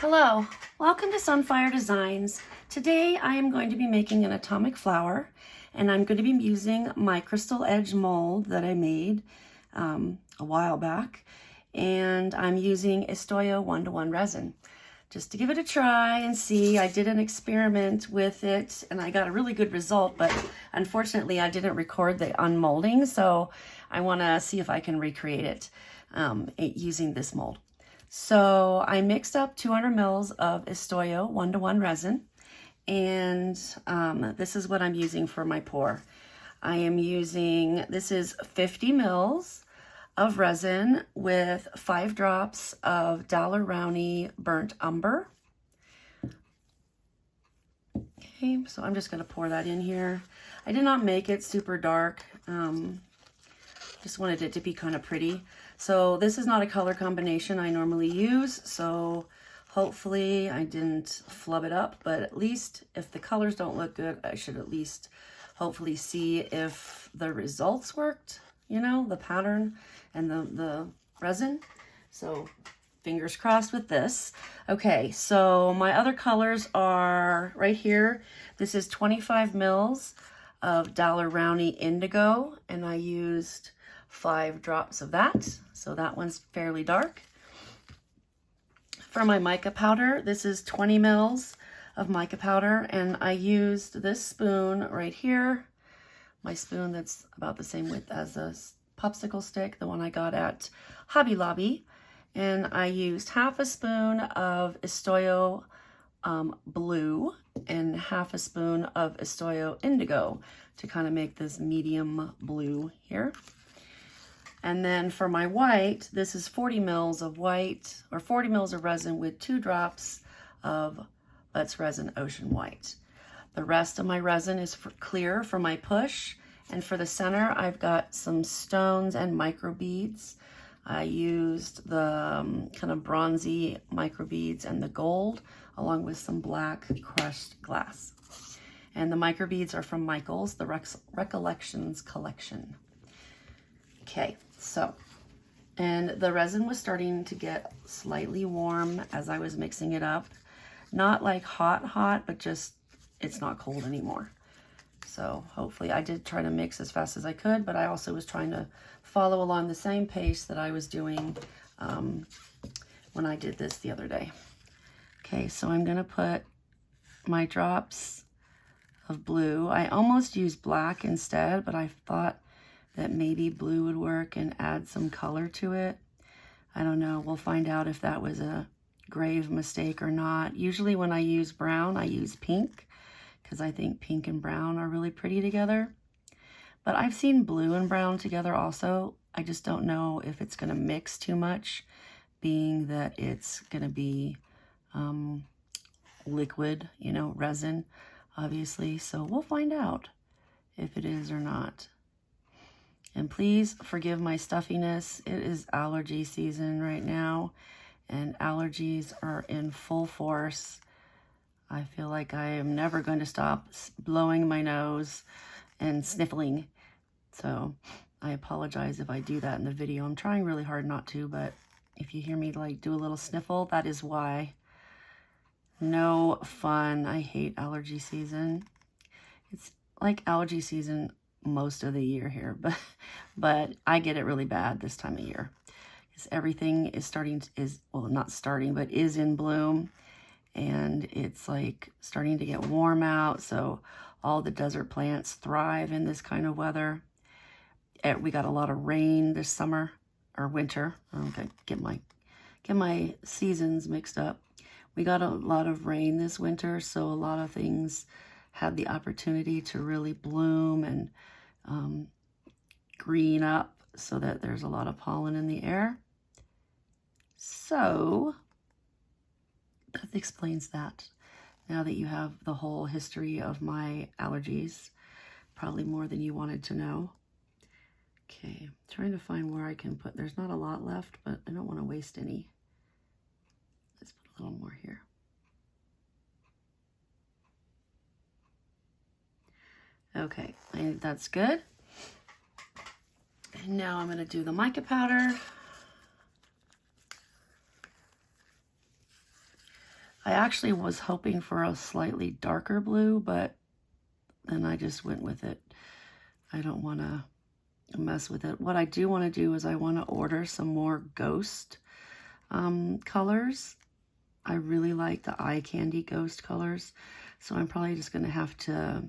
Hello, welcome to Sunfire Designs. Today I am going to be making an atomic flower, and I'm going to be using my crystal edge mold that I made a while back, and I'm using Istoyo 1:1 resin. Just to give it a try and see. I did an experiment with it and I got a really good result, but unfortunately I didn't record the unmolding, so I want to see if I can recreate it using this mold. So I mixed up 200 mils of Istoyo 1:1 resin, and this is what I'm using for my pour. I am using, this is 50 mils of resin with 5 drops of Dollar Rowney burnt umber. Okay, so I'm just going to pour that in here. I did not make it super dark. Just wanted it to be kind of pretty. So this is not a color combination I normally use, so hopefully I didn't flub it up, but at least if the colors don't look good, I should at least hopefully see if the results worked, you know, the pattern and the resin. So fingers crossed with this. Okay, so my other colors are right here. This is 25 mils of Dollar Rowney indigo, and I used 5 drops of that, so that one's fairly dark. For my mica powder, this is 20 mils of mica powder, and I used this spoon right here, my spoon that's about the same width as a popsicle stick, the one I got at Hobby Lobby, and I used half a spoon of Istoyo blue and half a spoon of Istoyo indigo to kind of make this medium blue here. And then for my white, this is 40 mils of white, or 40 mils of resin with 2 drops of Let's Resin Ocean White. The rest of my resin is clear for my push. And for the center, I've got some stones and micro beads. I used the kind of bronzy micro beads and the gold, along with some black crushed glass. And the micro beads are from Michael's, the Recollections collection. Okay, so, and the resin was starting to get slightly warm as I was mixing it up. Not like hot, but just, it's not cold anymore. So hopefully I did try to mix as fast as I could, but I also was trying to follow along the same pace that I was doing when I did this the other day. Okay, so I'm gonna put my drops of blue. I almost used black instead, but I thought that maybe blue would work and add some color to it. I don't know, we'll find out if that was a grave mistake or not. Usually when I use brown, I use pink, because I think pink and brown are really pretty together. But I've seen blue and brown together also. I just don't know if it's gonna mix too much, being that it's gonna be liquid, you know, resin, obviously. So we'll find out if it is or not. And please forgive my stuffiness. It is allergy season right now, and allergies are in full force. I feel like I am never going to stop blowing my nose and sniffling. So I apologize if I do that in the video. I'm trying really hard not to, but if you hear me like do a little sniffle, that is why. No fun. I hate allergy season. It's like allergy season most of the year here, but I get it really bad this time of year, because everything is not starting, but is in bloom, and it's like starting to get warm out, so all the desert plants thrive in this kind of weather. We got a lot of rain this summer, or winter. Okay, get my seasons mixed up. We got a lot of rain this winter, so a lot of things had the opportunity to really bloom and green up, so that there's a lot of pollen in the air. So that explains that. Now that you have the whole history of my allergies, probably more than you wanted to know. Okay, trying to find where I can put, there's not a lot left, but I don't want to waste any. Let's put a little more here. Okay, I think that's good. And now I'm going to do the mica powder. I actually was hoping for a slightly darker blue, but then I just went with it. I don't want to mess with it. What I do want to do is I want to order some more ghost colors. I really like the eye candy ghost colors, so I'm probably just going to have to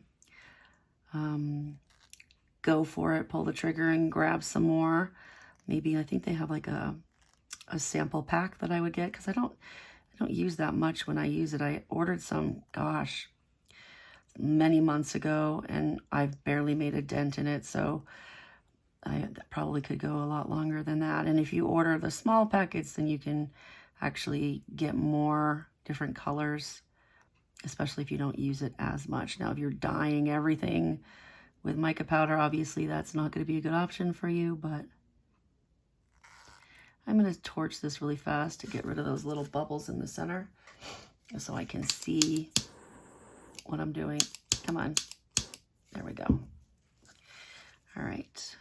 go for it, pull the trigger and grab some more. Maybe I think they have like a sample pack that I would get, because I don't use that much when I use it. I ordered some, gosh, many months ago, and I've barely made a dent in it, so I probably could go a lot longer than that. And if you order the small packets, then you can actually get more different colors, especially if you don't use it as much. Now, if you're dyeing everything with mica powder, obviously that's not going to be a good option for you, but I'm going to torch this really fast to get rid of those little bubbles in the center so I can see what I'm doing. Come on. There we go. All right.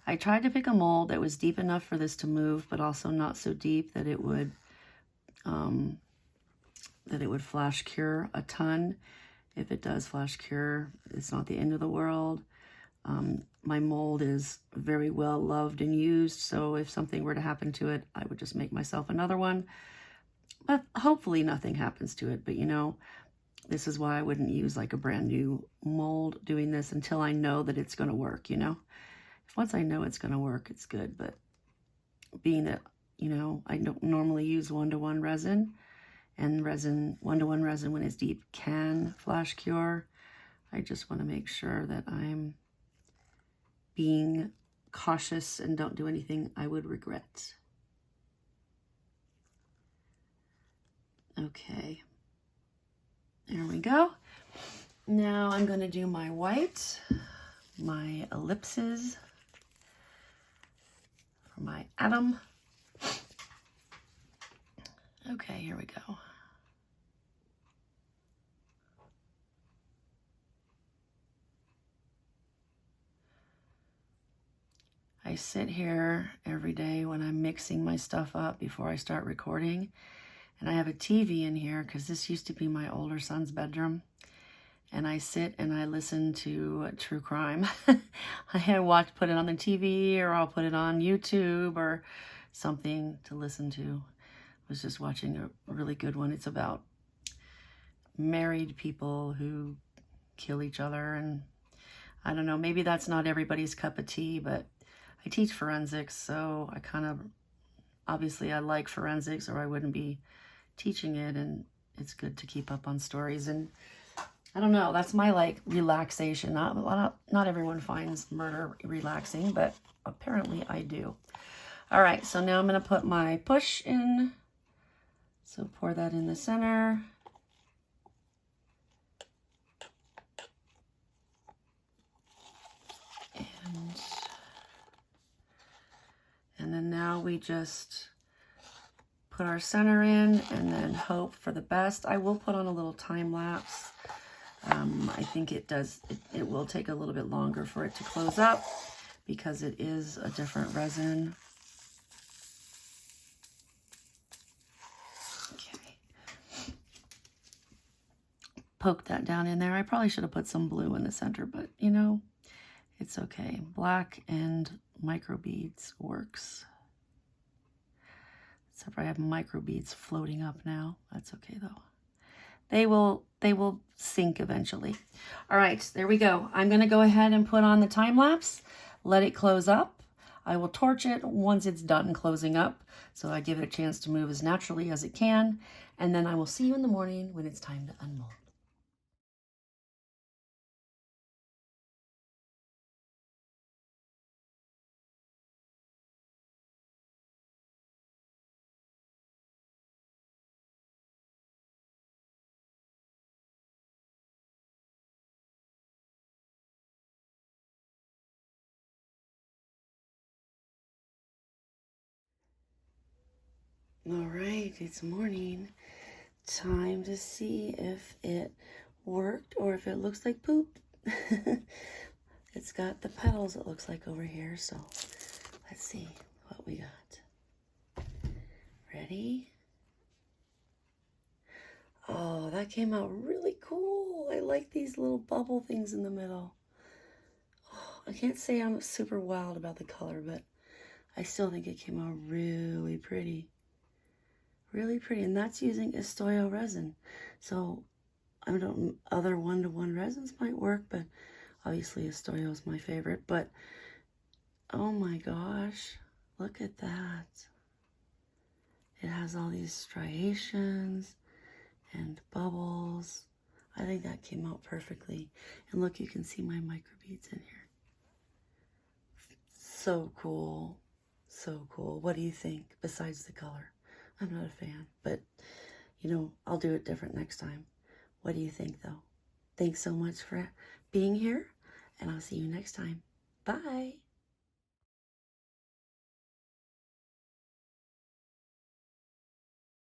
I tried to pick a mold that was deep enough for this to move, but also not so deep that it would flash cure a ton. If it does flash cure, it's not the end of the world. My mold is very well loved and used, so if something were to happen to it, I would just make myself another one. But hopefully nothing happens to it. But you know, this is why I wouldn't use like a brand new mold doing this until I know that it's going to work, you know. Once I know it's going to work, it's good. But being that, you know, I don't normally use one-to-one resin, and one-to-one resin when it's deep can flash cure, I just want to make sure that I'm being cautious and don't do anything I would regret. Okay, there we go. Now I'm going to do my white, my ellipses, for my atom. Okay, here we go. I sit here every day when I'm mixing my stuff up before I start recording, and I have a TV in here because this used to be my older son's bedroom, and I sit and I listen to true crime. Put it on the TV, or I'll put it on YouTube or something to listen to. I was just watching a really good one. It's about married people who kill each other, and I don't know, maybe that's not everybody's cup of tea, but I teach forensics, so I kind of, obviously I like forensics or I wouldn't be teaching it, and it's good to keep up on stories. And I don't know, that's my like relaxation. Not everyone finds murder relaxing, but apparently I do. All right, so now I'm going to put my push in. So pour that in the center. And then now we just put our center in and then hope for the best. I will put on a little time lapse. I think it will take a little bit longer for it to close up because it is a different resin. Okay. Poke that down in there. I probably should have put some blue in the center, but you know, it's okay. Black and micro beads works. Except for I have micro beads floating up now. That's okay though. They will sink eventually. All right, there we go. I'm gonna go ahead and put on the time lapse, let it close up. I will torch it once it's done closing up, so I give it a chance to move as naturally as it can, and then I will see you in the morning when it's time to unmold. All right, it's morning. Time to see if it worked or if it looks like poop. It's got the petals, it looks like, over here. So let's see what we got. Ready? Oh, that came out really cool. I like these little bubble things in the middle. Oh, I can't say I'm super wild about the color, but I still think it came out really pretty. Really pretty. And that's using Istoyo resin. So I don't, other one-to-one resins might work, but obviously Istoyo is my favorite. But oh my gosh, look at that. It has all these striations and bubbles. I think that came out perfectly. And look, you can see my microbeads in here. So cool. So cool. What do you think besides the color? I'm not a fan, but you know, I'll do it different next time. What do you think though? Thanks so much for being here, and I'll see you next time. Bye.